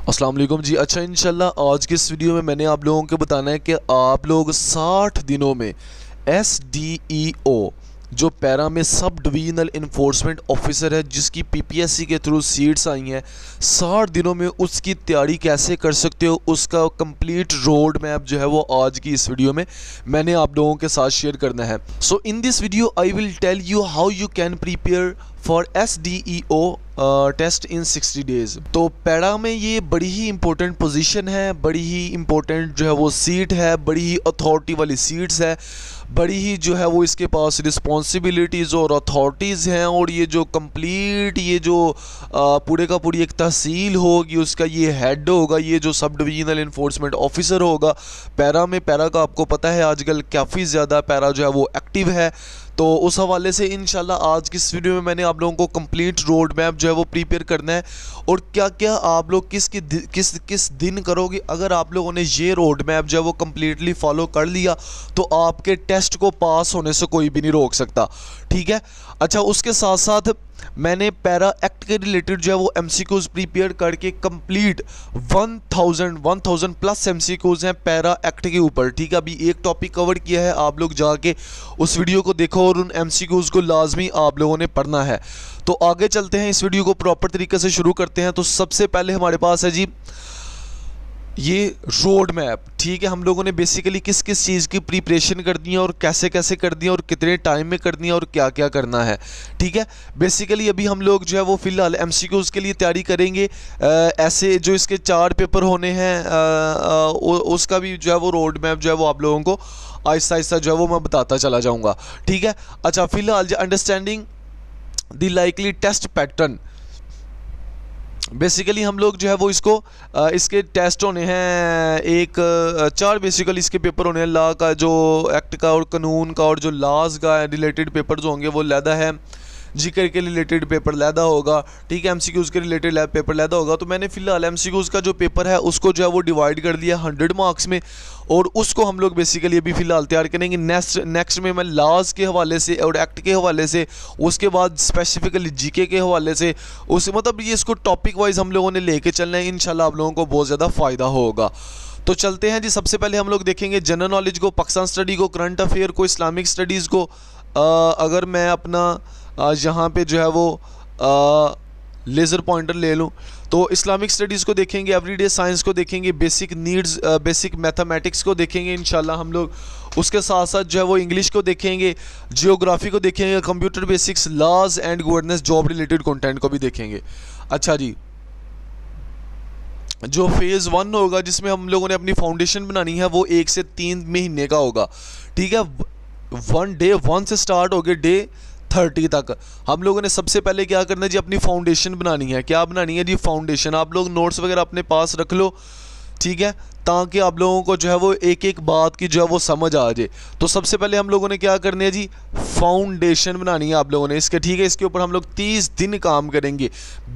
अस्सलाम वालेकुम जी। अच्छा, इंशाल्लाह आज की इस वीडियो में मैंने आप लोगों को बताना है कि आप लोग 60 दिनों में SDEO जो पैरा में सब डिवीजनल इन्फोर्समेंट ऑफिसर है, जिसकी PPSC के थ्रू सीट्स आई हैं, 60 दिनों में उसकी तैयारी कैसे कर सकते हो, उसका कंप्लीट रोड मैप जो है वो आज की इस वीडियो में मैंने आप लोगों के साथ शेयर करना है। So in this video I will tell you how you can prepare for SDEO test in 60 days. तो पैरा में ये बड़ी ही इंपॉर्टेंट पोजीशन है, बड़ी ही इंपॉर्टेंट जो है वो सीट है, बड़ी ही अथॉरिटी वाली सीट्स है, बड़ी ही जो है वो इसके पास रिस्पॉन्सिबिलिटीज़ और अथॉरिटीज़ हैं। और ये जो कंप्लीट ये जो पूरे का पूरी एक तहसील होगी, उसका ये हेड होगा, ये जो सब डिवीजनल इन्फोर्समेंट ऑफिसर होगा पैरा में। पैरा का आपको पता है आजकल काफ़ी ज़्यादा पैरा जो है वो एक्टिव है। तो उस हवाले से इंशाल्लाह आज की इस वीडियो में मैंने आप लोगों को कंप्लीट रोड मैप जो है वो प्रिपेयर करना है, और क्या क्या आप लोग किस दिन करोगे। अगर आप लोगों ने ये रोड मैप जो है वो कम्प्लीटली फॉलो कर लिया तो आपके टेस्ट को पास होने से कोई भी नहीं रोक सकता, ठीक है। अच्छा, उसके साथ साथ मैंने पैरा एक्ट के रिलेटेड जो है वो MCQs प्रिपेयर करके कंप्लीट 1000 प्लस MCQs हैं पैरा एक्ट के ऊपर, ठीक है। अभी एक टॉपिक कवर किया है, आप लोग जाके उस वीडियो को देखो और उन MCQs को लाजमी आप लोगों ने पढ़ना है। तो आगे चलते हैं, इस वीडियो को प्रॉपर तरीके से शुरू करते हैं। तो सबसे पहले हमारे पास है जी ये रोड मैप, ठीक है। हम लोगों ने बेसिकली किस किस चीज़ की प्रिपरेशन करनी है और कैसे कैसे करनी है और कितने टाइम में करनी है और क्या क्या करना है, ठीक है। बेसिकली अभी हम लोग जो है वो फ़िलहाल MCQs के लिए तैयारी करेंगे। ऐसे जो इसके 4 पेपर होने हैं उसका भी जो है वो रोड मैप जो है वो आप लोगों को आहिस्ता आहिस्ता जो है वो मैं बताता चला जाऊँगा, ठीक है। अच्छा, फ़िलहाल जो understanding the likely test pattern, basically हम लोग जो है वो इसको इसके टेस्ट होने हैं एक 4 बेसिकली इसके पेपर होने हैं। लॉ का जो एक्ट का और कानून का और जो लॉज का रिलेटेड पेपर जो होंगे वो लैदा है, जिक्र के रिलेटेड पेपर लैदा होगा, ठीक है। MCQs के रिलेटेड पेपर लैदा होगा। तो मैंने फ़िलहाल MCQs का जो पेपर है उसको जो है वो डिवाइड कर दिया 100 मार्क्स में, और उसको हम लोग बेसिकली अभी फ़िलहाल तैयार करेंगे। नेक्स्ट में मैं लॉज के हवाले से और एक्ट के हवाले से, उसके बाद स्पेसिफिकली GK के हवाले से, उस मतलब ये इसको टॉपिक वाइज हम लोगों ने लेके चलना है। इंशाल्लाह आप लोगों को बहुत ज़्यादा फ़ायदा होगा। तो चलते हैं जी। सबसे पहले हम लोग देखेंगे जनरल नॉलेज को, पाकिस्तान स्टडी को, करंट अफेयर को, इस्लामिक स्टडीज़ को। अगर मैं अपना यहाँ पे जो है वो लेज़र पॉइंटर ले लूँ तो इस्लामिक स्टडीज़ को देखेंगे, एवरीडे साइंस को देखेंगे, बेसिक नीड्स बेसिक मैथमेटिक्स को देखेंगे इंशाल्लाह हम लोग। उसके साथ साथ जो है वो इंग्लिश को देखेंगे, जियोग्राफी को देखेंगे, computer basics, laws and governance, job related content को भी देखेंगे। अच्छा जी, जो फेज़ 1 होगा जिसमें हम लोगों ने अपनी फाउंडेशन बनानी है वो 1 से 3 महीने का होगा, ठीक है। डे 1 से स्टार्ट हो गए डे 30 तक हम लोगों ने सबसे पहले क्या करना है जी, अपनी फाउंडेशन बनानी है। क्या बनानी है जी? फाउंडेशन। आप लोग नोट्स वगैरह अपने पास रख लो, ठीक है, ताकि आप लोगों को जो है वो एक एक बात की जो है वो समझ आ जाए। तो सबसे पहले हम लोगों ने क्या करनी है जी, फाउंडेशन बनानी है आप लोगों ने इसके, ठीक है। इसके ऊपर हम लोग 30 दिन काम करेंगे।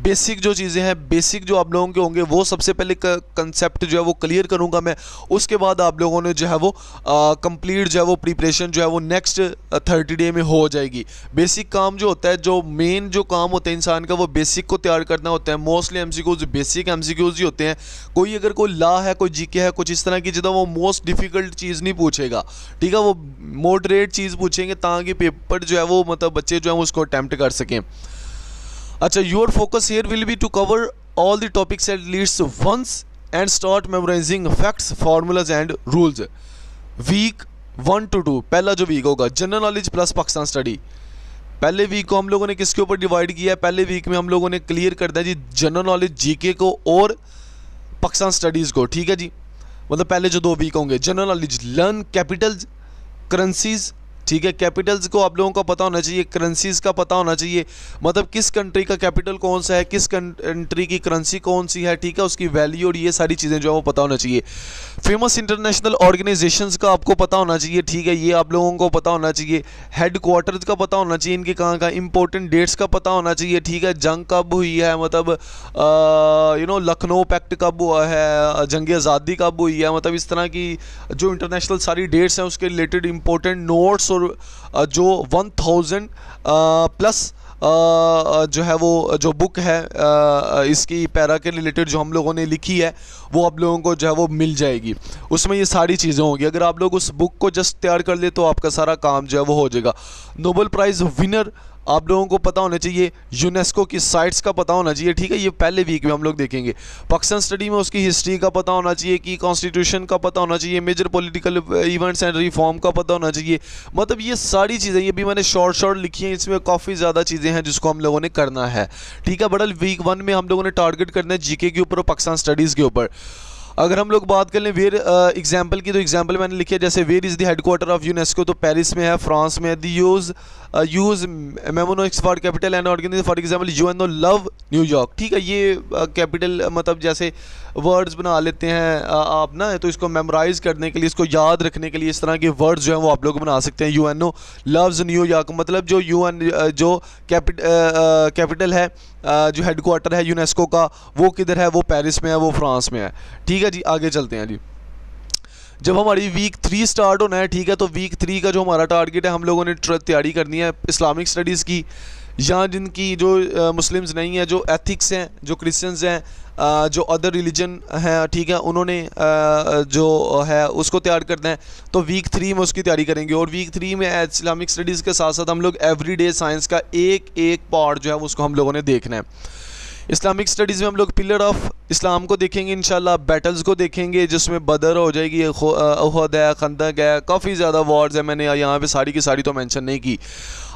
बेसिक जो चीज़ें हैं, बेसिक जो आप लोगों के होंगे वो सबसे पहले कंसेप्ट जो है वो क्लियर करूंगा मैं। उसके बाद आप लोगों ने जो है वो कंप्लीट जो है वो प्रिपरेशन जो है वो नेक्स्ट 30 डे में हो जाएगी। बेसिक काम जो होता है, जो मेन जो काम होता है इंसान का, वो बेसिक को तैयार करना होता है। मोस्टली MCQs बेसिक MCQs ही होते हैं। कोई अगर कोई लॉ है, कोई GK है, कुछ इस तरह की चीज़ें, वो मोस्ट डिफ़िकल्ट चीज़ नहीं पूछेगा, ठीक है। वो मॉडरेट चीज़ पूछेंगे ताकि पेपर जो है वो मतलब बच्चे जो है उसको अटैम्प्ट कर सकें। अच्छा, your focus here will be to cover all the topics at least once and start memorising facts, formulas and rules. Week 1 to 2 पहला जो वीक होगा general knowledge plus Pakistan study. पहले वीक को हम लोगों ने किसके ऊपर डिवाइड किया है? पहले वीक में हम लोगों ने क्लियर कर दिया जी जनरल नॉलेज, GK को और पाकिस्तान स्टडीज़ को, ठीक है जी। मतलब पहले जो 2 वीक होंगे general knowledge, learn Capitals, currencies, ठीक है। कैपिटल्स को आप लोगों को पता होना चाहिए, करेंसीज का पता होना चाहिए, मतलब किस कंट्री का कैपिटल कौन सा है, किस कंट्री की करेंसी कौन सी है, ठीक है, उसकी वैल्यू और ये सारी चीज़ें जो है वो पता होना चाहिए। फेमस इंटरनेशनल ऑर्गेनाइजेशंस का आपको पता होना चाहिए, ठीक है, ये आप लोगों को पता होना चाहिए। हेड क्वार्टर्स का पता होना चाहिए, इनके कहाँ का, इंपॉर्टेंट डेट्स का पता होना चाहिए, ठीक है। जंग कब हुई है, मतलब लखनऊ पैक्ट कब हुआ है, जंग आज़ादी कब हुई है, मतलब इस तरह की जो इंटरनेशनल सारी डेट्स हैं उसके रिलेटेड इंपॉर्टेंट नोट्स, और जो 1000 प्लस जो है वो जो बुक है इसकी पैरा के रिलेटेड जो हम लोगों ने लिखी है वो आप लोगों को जो है वो मिल जाएगी। उसमें ये सारी चीज़ें होंगी। अगर आप लोग उस बुक को जस्ट तैयार कर ले तो आपका सारा काम जो है वो हो जाएगा। नोबेल प्राइज़ विनर आप लोगों को पता होना चाहिए, यूनेस्को की साइट्स का पता होना चाहिए, ठीक है, ये पहले वीक में हम लोग देखेंगे। पाकिस्तान स्टडी में उसकी हिस्ट्री का पता होना चाहिए, कि कॉन्स्टिट्यूशन का पता होना चाहिए, major political events and reform का पता होना चाहिए। मतलब ये सारी चीज़ें, ये भी मैंने शॉर्ट लिखी हैं, इसमें काफ़ी ज़्यादा चीज़ें हैं जिसको हम लोगों ने करना है, ठीक है। बड़ा वीक 1 में हम लोगों ने टारगेट करना है जीके के ऊपर और पाकिस्तान स्टडीज़ के ऊपर। अगर हम लोग बात कर लें वेयर एग्जाम्पल की, तो एग्जाम्पल मैंने लिखी है, जैसे where is the headquarter of UNESCO, तो पेरिस में है, फ्रांस में है। The use mnemonics for capital and organise, for example UNO love New York, ठीक है। ये कैपिटल मतलब जैसे वर्ड्स बना लेते हैं आप ना, तो इसको मेमोराइज करने के लिए, इसको याद रखने के लिए इस तरह के वर्ड्स जो हैं वो आप लोग बना सकते हैं। यूएनओ लव्स न्यूयॉर्क, मतलब जो यूएन जो कैपिटल है, जो हेडक्वार्टर है यूनेस्को का, वो किधर है, वो पेरिस में है, वो फ्रांस में है, ठीक है जी। आगे चलते हैं जी। जब हमारी वीक 3 स्टार्ट होना है, ठीक है, तो वीक 3 का जो हमारा टारगेट है, हम लोगों ने तैयारी करनी है इस्लामिक स्टडीज़ की, या जिनकी जो मुस्लिम्स नहीं है, जो एथिक्स हैं, जो क्रिश्चियंस हैं, जो अदर रिलीजन हैं, ठीक है, उन्होंने जो है उसको तैयार करना है। तो वीक 3 में उसकी तैयारी करेंगे। और वीक 3 में इस्लामिक स्टडीज़ के साथ साथ हम लोग एवरीडे साइंस का एक एक पार्ट जो है उसको हम लोगों ने देखना है। इस्लामिक स्टडीज़ में हम लोग पिलर ऑफ इस्लाम को देखेंगे इंशाल्लाह, बैटल्स को देखेंगे जिसमें बदर हो जाएगी, उहद है, खंदक है, काफ़ी ज़्यादा वॉर्स है, मैंने यहाँ पे सारी की सारी तो मेंशन नहीं की।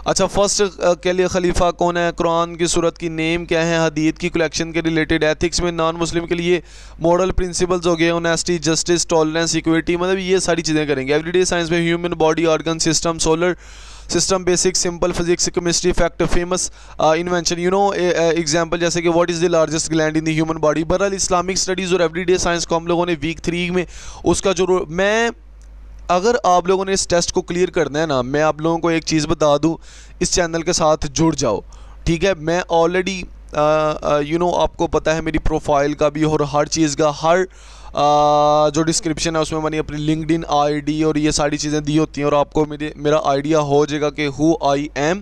अच्छा, फर्स्ट के लिए खलीफा कौन है, कुरान की सूरत की नेम क्या है, हदीत की कलेक्शन के रिलेटेड, एथिक्स में नॉन मुस्लिम के लिए मॉरल प्रिंसिपल्स हो गए, ऑनेस्टी, जस्टिस, टॉलरेंस, इक्विटी, मतलब ये सारी चीज़ें करेंगे। एवरीडे साइंस में human body, organ system, solar system, basic, simple physics, chemistry, fact, famous invention, you know example, जैसे कि what is the largest gland in the human body. बहरहाल Islamic studies और एवरीडे साइंस को हम लोगों ने week 3 में उसका जो मैं अगर आप लोगों ने इस टेस्ट को क्लियर करना है ना, मैं आप लोगों को एक चीज़ बता दूं, इस चैनल के साथ जुड़ जाओ, ठीक है। मैं ऑलरेडी यू नो आपको पता है मेरी प्रोफाइल का भी और हर चीज़ का, हर जो डिस्क्रिप्शन है उसमें मैंने अपनी लिंक्डइन आईडी और ये सारी चीज़ें दी होती हैं, और आपको मेरा आइडिया हो जाएगा कि हु आई एम,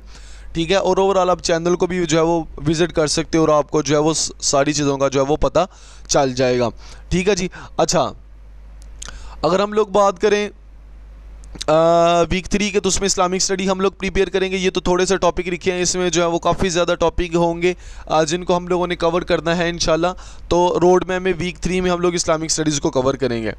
ठीक है। और ओवरऑल आप चैनल को भी जो है वो विज़िट कर सकते हो और आपको जो है वो सारी चीज़ों का जो है वो पता चल जाएगा, ठीक है जी। अच्छा, अगर हम लोग बात करें वीक 3 के, तो उसमें इस्लामिक स्टडी हम लोग प्रिपेयर करेंगे। ये तो थोड़े से टॉपिक लिखे हैं, इसमें जो है वो काफ़ी ज़्यादा टॉपिक होंगे जिनको हम लोगों ने कवर करना है इंशाल्लाह। तो रोड मैप में वीक 3 में हम लोग इस्लामिक स्टडीज़ को कवर करेंगे।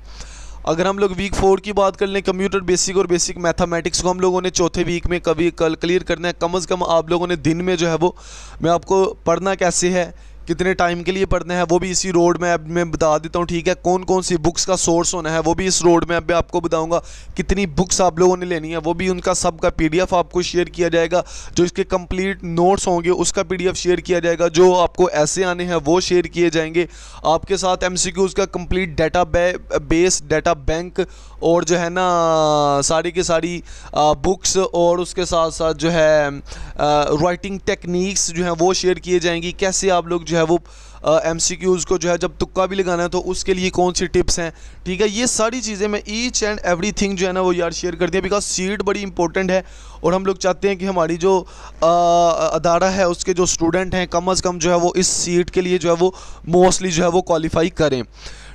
अगर हम लोग वीक 4 की बात कर लें, कंप्यूटर बेसिक और बेसिक मैथमेटिक्स को हम लोगों ने चौथे वीक में कल क्लियर करना है। कम से कम आप लोगों ने दिन में जो है वो, मैं आपको पढ़ना कैसे है, कितने टाइम के लिए पढ़ना है, वो भी इसी रोड मैप में बता देता हूँ, ठीक है। कौन कौन सी बुक्स का सोर्स होना है वो भी इस रोड मैप में आपको बताऊँगा। कितनी बुक्स आप लोगों ने लेनी है वो भी, उनका सबका PDF आपको शेयर किया जाएगा। जो इसके कंप्लीट नोट्स होंगे उसका PDF शेयर किया जाएगा। जो आपको ऐसे आने हैं वो शेयर किए जाएंगे। आपके साथ MCQs का complete data base, data bank, और जो है ना सारी की सारी बुक्स, और उसके साथ साथ जो है राइटिंग टेक्निक्स जो हैं वो शेयर किए जाएंगी। कैसे आप लोग जो है वो MCQs को जो है जब तुक्का भी लगाना है तो उसके लिए कौन सी टिप्स हैं, ठीक है। ये सारी चीज़ें मैं ईच एंड एवरीथिंग जो है ना वो यार शेयर कर दिया, बिकॉज सीट बड़ी इंपॉर्टेंट है और हम लोग चाहते हैं कि हमारी जो अदारा है उसके जो स्टूडेंट हैं कम अज़ कम जो है वो इस सीट के लिए जो है वो मोस्टली जो है वो क्वालिफाई करें,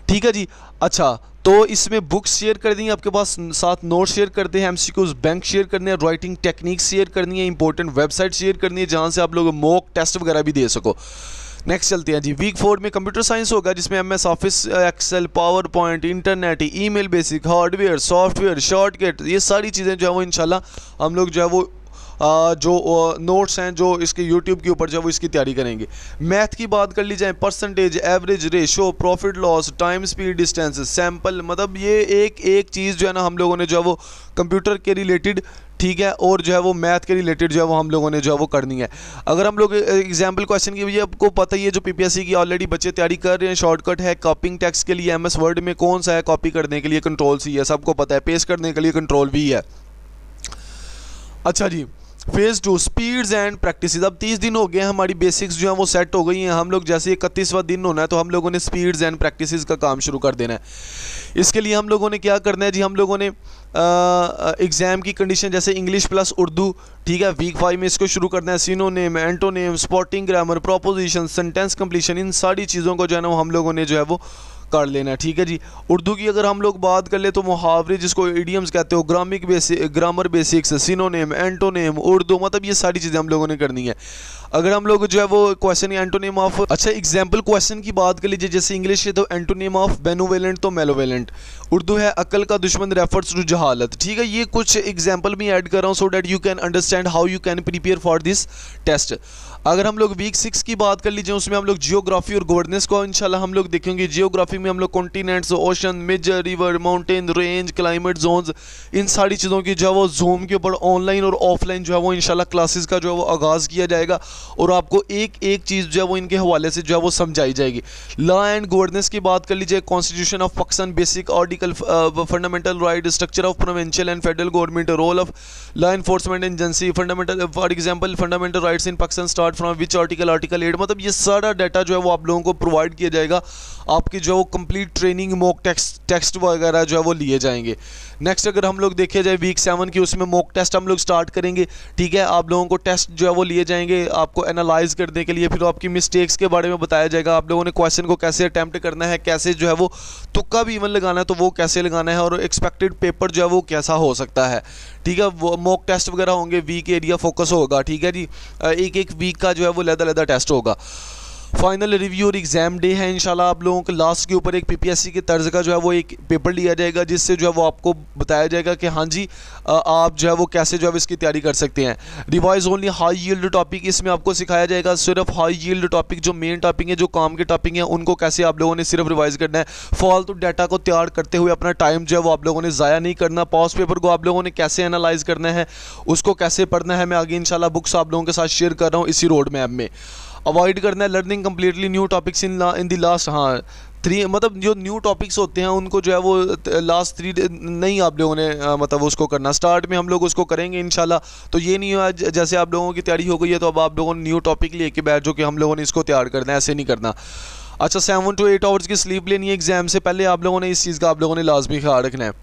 ठीक है जी। अच्छा, तो इसमें बुक्स शेयर कर दी, आपके पास साथ नोट शेयर करते हैं, MCQs बैंक शेयर करने हैं, राइटिंग टेक्निक्स शेयर करनी है, इंपॉर्टेंट वेबसाइट शेयर करनी है जहाँ से आप लोग मॉक टेस्ट वगैरह भी दे सको। नेक्स्ट चलते हैं जी। वीक 4 में कंप्यूटर साइंस होगा जिसमें MS Office, Excel, PowerPoint, internet, email basic, hardware, software, shortcut, ये सारी चीज़ें जो है वो इंशाल्लाह हम लोग जो है वो जो नोट्स हैं जो इसके YouTube के ऊपर जो है वो इसकी तैयारी करेंगे। मैथ की बात कर ली जाए, percentage, average, ratio, profit loss, time, speed, distance, sample, मतलब ये एक एक चीज़ जो है ना हम लोगों ने जो है वो कंप्यूटर के रिलेटेड, ठीक है, और जो है वो मैथ के रिलेटेड जो है वो हम लोगों ने जो है वो करनी है। अगर हम लोग एग्जाम्पल क्वेश्चन की, आपको पता ही है जो PPSC की ऑलरेडी बच्चे तैयारी कर रहे हैं, शॉर्टकट है कॉपिंग टेक्स्ट के लिए MS वर्ड में कौन सा है, कॉपी करने के लिए कंट्रोल C है, सबको पता है, पेस्ट करने के लिए कंट्रोल V है। अच्छा जी, फेज़ 2 स्पीड्स एंड प्रैक्टिसेस। अब 30 दिन हो गए हैं, हमारी बेसिक्स जो हैं वो सेट हो गई हैं। हम लोग जैसे 31वां दिन होना है तो हम लोगों ने स्पीड्स एंड प्रैक्टिसेस का काम शुरू कर देना है। इसके लिए हम लोगों ने क्या करना है जी, हम लोगों ने एग्ज़ाम की कंडीशन जैसे इंग्लिश प्लस उर्दू, ठीक है, वीक 5 में इसको शुरू करना है। Synonym, antonym, spotting grammar, proposition, sentence completion, इन सारी चीज़ों को जो है ना हम लोगों ने जो है वो कर लेना है, ठीक है जी। उर्दू की अगर हम लोग बात कर ले तो मुहावरे जिसको इडियम्स कहते हो, grammar basics, synonym, antonym, Urdu, मतलब ये सारी चीज़ें हम लोगों ने करनी है। अगर हम लोग जो है वो क्वेश्चन एंटोनिम ऑफ, अच्छा एग्जाम्पल क्वेश्चन की बात कर लीजिए, जैसे इंग्लिश है तो एंटोनिम ऑफ बेनोवेलेंट तो मेलोवेलेंट, उर्दू है अकल का दुश्मन रेफर्स टू जहालत, ठीक है। ये कुछ एग्जाम्पल भी ऐड कर रहा हूँ so that you can understand how you can prepare for this test. अगर हम लोग वीक 6 की बात कर लीजिए, उसमें हम लोग जियोग्राफी और गवर्नेंस को इंशाल्लाह हम लोग देखेंगे। जियोग्राफी में हम लोग continents, ocean, major river, mountain range, climate zones, इन सारी चीज़ों की जो है वो जूम के ऊपर ऑनलाइन और ऑफलाइन जो है वो इंशाल्लाह क्लासेस का जो है वो आगाज़ किया जाएगा और आपको एक एक चीज़ जो है वो इनके हवाले से जो है वो समझाई जाएगी। लॉ एंड गवर्नेंस की बात कर लीजिए, constitution of Pakistan, basic article, fundamental right, structure of provincial and federal government, role of law enforcement agency, fundamental, for example fundamental rights in Pakistan start from which article 8, मतलब ये सारा डाटा जो है वो आप लोगों को प्रोवाइड किया जाएगा। आपकी जो है कंप्लीट ट्रेनिंग, मॉक टेस्ट वगैरह जो है वो लिए जाएंगे। नेक्स्ट अगर हम लोग देखे जाए वीक 7 की, उसमें मॉक टेस्ट हम लोग स्टार्ट करेंगे, ठीक है। आप लोगों को टेस्ट जो है वो लिए जाएंगे आपको एनालाइज करने के लिए, फिर आपकी मिस्टेक्स के बारे में बताया जाएगा। आप लोगों ने क्वेश्चन को कैसे अटैम्प्ट करना है, कैसे जो है वो तुक्का भी इवन लगाना है तो वो कैसे लगाना है, और एक्सपेक्टेड पेपर जो है वो कैसा हो सकता है, ठीक है। वो मॉक टेस्ट वगैरह होंगे, वीक एरिया फोकस होगा, ठीक है जी। एक एक वीक का जो है वो लहदा टेस्ट होगा। फाइनल रिव्यू और एग्ज़ाम डे है इंशाल्लाह। आप लोगों के लास्ट के ऊपर एक पीपीएससी के तर्ज का जो है वो एक पेपर लिया जाएगा, जिससे जो है वो आपको बताया जाएगा कि हाँ जी आप जो है वो कैसे जो है इसकी तैयारी कर सकते हैं। Revise only high yield topic, इसमें आपको सिखाया जाएगा सिर्फ हाई यील्ड टॉपिक, जो मेन टॉपिक है, जो काम के टॉपिक हैं, उनको कैसे आप लोगों ने सिर्फ रिवाइज करना है। फालतू डाटा को तैयार करते हुए अपना टाइम जो है वो आप लोगों ने ज़ाया नहीं करना। पास पेपर को आप लोगों ने कैसे एनालाइज करना है, उसको कैसे पढ़ना है, मैं आगे इंशाल्लाह बुक्स आप लोगों के साथ शेयर कर रहा हूँ इसी रोड मैप में। अवॉइड करना है learning completely new topics in the last, हाँ 3, मतलब जो न्यू टॉपिक्स होते हैं उनको जो है वो लास्ट 3 नहीं आप लोगों ने मतलब उसको करना। स्टार्ट में हम लोग उसको करेंगे इंशाल्लाह, तो ये नहीं हुआ जैसे आप लोगों की तैयारी हो गई है तो अब आप लोगों ने न्यू टॉपिक लेके बैठ जो कि हम लोगों ने इसको तैयार करना है, ऐसे नहीं करना। अच्छा 7 to 8 आवर्स की स्लीप लेनी है एग्जाम से पहले, आप लोगों ने इस चीज़ का आप लोगों ने लाजमी ख्याल रखना है।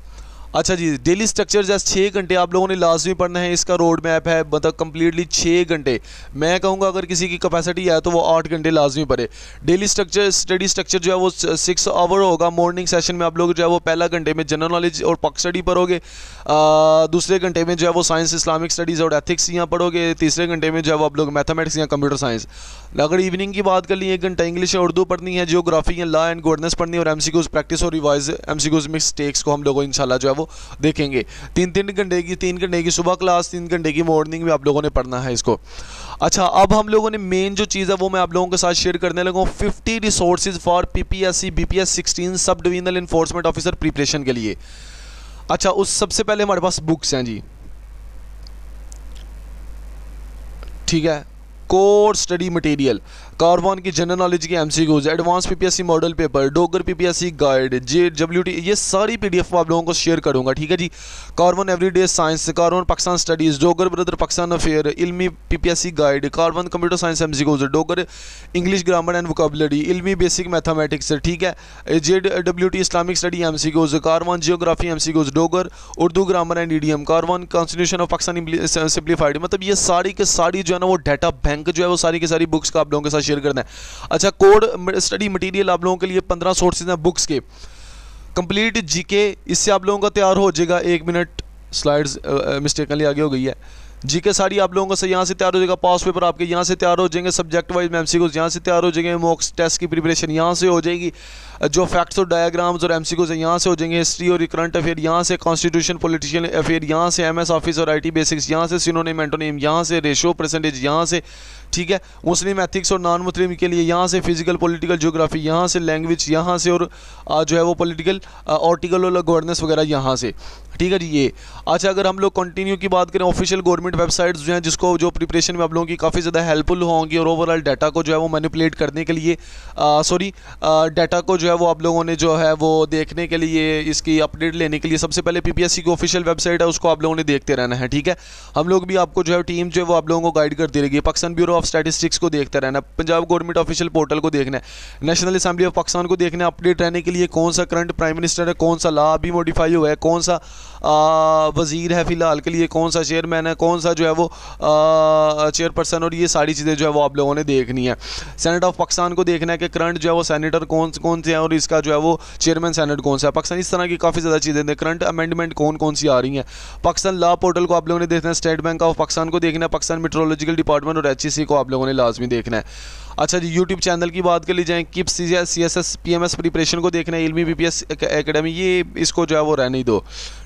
अच्छा जी, डेली स्ट्रक्चर जैसे 6 घंटे आप लोगों ने लाजमी पढ़ना है, इसका रोड मैप है, मतलब कम्प्लीटली 6 घंटे। मैं कहूँगा अगर किसी की कैपेसिटी है तो वो 8 घंटे लाजमी पढ़े। डेली स्ट्रक्चर, स्टडी स्ट्रक्चर जो है वो 6 आवर होगा। मॉर्निंग सेशन में आप लोग जो है वो पहला घंटे में जनरल नॉलेज और पक स्टडी पढ़ोगे, दूसरे घंटे में जो है वो साइंस, इस्लामिक स्टडीज़ और एथिक्स यहाँ पढ़ोगे, तीसरे घंटे में जो है वो आप लोग मैथमेटिक्स या कंप्यूटर साइंस। अगर इवनिंग की बात कर ली 1 घंटा इंग्लिश या उर्दू पढ़नी है, जियोग्राफी या लॉ एंड गवर्नेंस पढ़नी है, और एमसीक्यूज प्रैक्टिस और रिवाइज एमसीक्यूज मिस्टेक्स को हम लोग इंशाल्लाह जो है वो देखेंगे। 3 घंटे की सुबह क्लास, 3 घंटे की मॉर्निंग में आप लोगों ने पढ़ना है इसको। अच्छा अब हम लोगों ने मेन जो चीज़ है वो मैं आप लोगों के साथ शेयर करने लगा हूँ, 50 resources for PPSC BPS 16 sub divisional enforcement officer preparation के लिए। अच्छा उस सबसे पहले हमारे पास बुक्स हैं जी, ठीक है। कोर स्टडी मटेरियल, कार 1 की जनरल नॉलेज की MCQs, advance PPSC model paper, Dogar PPSC guide, JWT, ये सारी पीडीएफ आप लोगों को शेयर करूंगा, ठीक है जी। कार 1 एवरीडे साइंस, कार 1 Pakistan studies, Dogar brother Pakistan affair, Ilmi PPSC guide, कार 1 computer science MCQs, Dogar English grammar and vocabulary, Ilmi basic mathematics, ठीक है। JWT इस्लामिक स्टडी एमसीक्यूज, कार 1 geography MCQs, Dogar Urdu grammar and EDM, कार 1 कॉन्स्टिट्यूशन ऑफ पाकिस्तान सिंप्लीफाइड, मतलब ये सारी के सारी जो है ना वो डाटा बैंक जो है वो सारी की सारी बुक्स का आप लोगों के साथ शेयर करना है। अच्छा कोड स्टडी मटेरियल आप लोगों के लिए 15 सोर्सेज हैं बुक्स के, कंप्लीट जीके, इससे आप लोगों का तैयार हो जाएगा। 1 मिनट, स्लाइड्स मिस्टेकनली आगे हो गई है। जीके सारी आप लोगों का यहाँ से तैयार हो जाएगा, पास पेपर आपके यहाँ से तैयार हो जाएंगे, सब्जेक्ट वाइज एमसीक्यूज यहाँ से तैयार हो जाएंगे, मॉक टेस्ट की प्रिपरेशन यहाँ से हो जाएगी, जो फैक्ट्स और डायग्राम्स और एमसीक्यूज यहाँ से हो जाएंगे, हिस्ट्री और करंट अफेयर यहाँ से, कॉन्स्टिट्यूशन पॉलिटिशियन अफेयर यहाँ से, एमएस ऑफिस और आईटी बेसिक्स यहाँ से, सिनोनिम एंटोनिम यहाँ से, रेशो परसेंटेज यहाँ से, ठीक है। मुस्लिम एथिक्स और नॉन मुस्लिम के लिए यहाँ से, फिजिकल पॉलिटिकल ज्योग्राफी यहाँ से, लैंग्वेज यहाँ से, और जो है वो पॉलिटिकल आर्टिकल और गवर्नेंस वगैरह यहाँ से, ठीक है जी ये। अच्छा अगर हम लोग कंटिन्यू की बात करें, ऑफिशियल गवर्नमेंट गवर्नमेंट वेबसाइट्स जो हैं जिसको जो प्रिपरेशन में आप लोगों की काफ़ी ज़्यादा हेल्पफुल होंगी और ओवरऑल डाटा को जो है वो मैनिपुलेट करने के लिए डाटा को जो है वो आप लोगों ने जो है वो देखने के लिए, इसकी अपडेट लेने के लिए सबसे पहले पीपीएससी की ऑफिशियल वेबसाइट है उसको आप लोगों ने देखते रहना है, ठीक है। हम लोग भी आपको जो है टीम जो है वो आप लोगों को गाइड करती रहेगी। पाकिस्तान ब्यूरो ऑफ स्टैटिस्टिक्स को देखते रहना, पंजाब गवर्नमेंट ऑफिशियल पोर्टल को देखना है, नेशनल असेंबली ऑफ पाकिस्तान को देखना है, अपडेट रहने के लिए कौन सा करंट प्राइम मिनिस्टर है, कौन सा लॉ अभी मॉडिफाई हुआ है, कौन सा वजीर है फ़िलहाल के लिए, कौन सा चेयरमैन है, कौन सा जो है वो चेयरपर्सन, और ये सारी चीज़ें जो है वो आप लोगों ने देखनी है। सेनेट ऑफ पाकिस्तान को देखना है कि करंट जो है वो सेनेटर कौन से हैं और इसका जो है वो चेयरमैन सेनेट कौन सा है। पाकिस्तान इस तरह की काफ़ी ज़्यादा चीज़ें हैं। करंट अमेंडमेंट कौन सी आ रही हैं। पाकिस्तान लॉ पोर्टल को आप लोगों ने देखना है, स्टेट बैंक ऑफ पाकिस्तान को देखना है, पाकिस्तान मेट्रोलॉजिकल डिपार्टमेंट और HEC को आप लोगों ने लाजमी देखना है। अच्छा जी, यूट्यूब चैनल की बात कर ली जाए, किप्स CSS PMS प्रिपरेशन को देखना है, इल्मी BPS एकेडमी, ये इसको जो है वो रहने ही दो,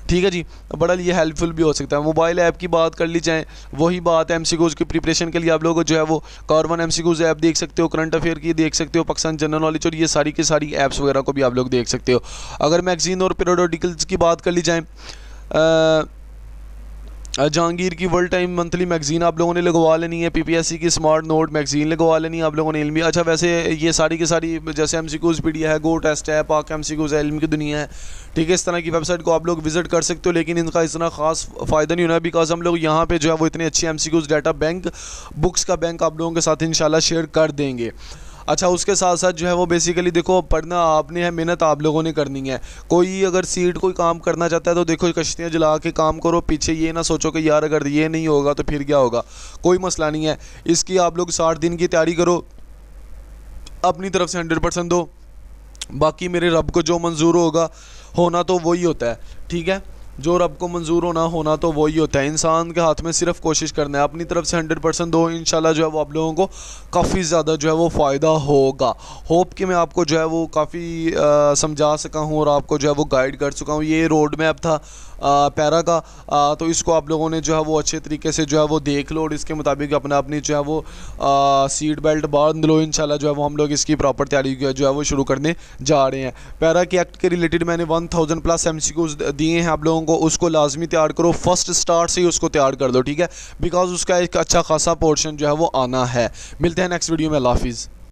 ठीक है जी। बड़ा ये हेल्पफुल भी हो सकता है। मोबाइल ऐप की बात कर ली जाए, वही बात है, MCQs की प्रिपरेशन के लिए आप लोगों को जो है वो कारवन MCQs ऐप देख सकते हो, करंट अफेयर की देख सकते हो, पाकिस्तान जनरल नॉलेज और ये सारी की सारी ऐप्स वगैरह को भी आप लोग देख सकते हो। अगर मैगजीन और पीरियोडिकल्स की बात कर ली जाए, जहांगीर की वर्ल्ड टाइम मंथली मैगजीन आप लोगों ने लगवा लेनी है, पीपीएससी की स्मार्ट नोट मैगजीन लगवा लेनी है आप लोगों ने, इल्मी। अच्छा वैसे ये सारी की सारी जैसे MCQs पीडिया है, गो टेस्ट है, पाक MCQs है, इल्म की दुनिया है, ठीक है, इस तरह की वेबसाइट को आप लोग विजिट कर सकते हो। लेकिन इनका इतना खास फ़ायदा नहीं होना बिकॉज हम लोग यहाँ पे जो है वो इतने अच्छे MCQs डाटा बैंक, बुक्स का बैंक आप लोगों के साथ इंशाल्लाह शेयर कर देंगे। अच्छा उसके साथ साथ जो है वो बेसिकली देखो, पढ़ना आपने है, मेहनत आप लोगों ने करनी है। कोई अगर सीट कोई काम करना चाहता है तो देखो कश्तियाँ जला के काम करो, पीछे ये ना सोचो कि यार अगर ये नहीं होगा तो फिर क्या होगा, कोई मसला नहीं है। इसकी आप लोग 60 दिन की तैयारी करो, अपनी तरफ से 100% दो, बाकी मेरे रब को जो मंजूर होगा होना तो वही होता है, ठीक है। जो रब को मंजूर होना तो वही होता है। इंसान के हाथ में सिर्फ कोशिश करना है, अपनी तरफ से 100% दो, इंशाल्लाह जो है वो आप लोगों को काफ़ी ज़्यादा जो है वो फ़ायदा होगा। होप कि मैं आपको जो है वो काफ़ी समझा सका हूँ और आपको जो है वो गाइड कर चुका हूँ। ये रोड मैप था पैरा का, तो इसको आप लोगों ने जो है वो अच्छे तरीके से जो है वो देख लो और इसके मुताबिक अपना अपनी जो है वो सीट बेल्ट बांध लो। इंशाल्लाह जो है वो हम लोग इसकी प्रॉपर तैयारी जो है वो शुरू करने जा रहे हैं। पैरा के एक्ट के रिलेटेड मैंने 1000+ MCQs दिए हैं आप लोगों को, उसको लाजमी तैयार करो, फर्स्ट स्टार्ट से ही उसको तैयार कर दो, ठीक है, बिकॉज उसका एक अच्छा खासा पोर्शन जो है वो आना है। मिलते हैं नेक्स्ट वीडियो में, अल्लाह हाफिज़।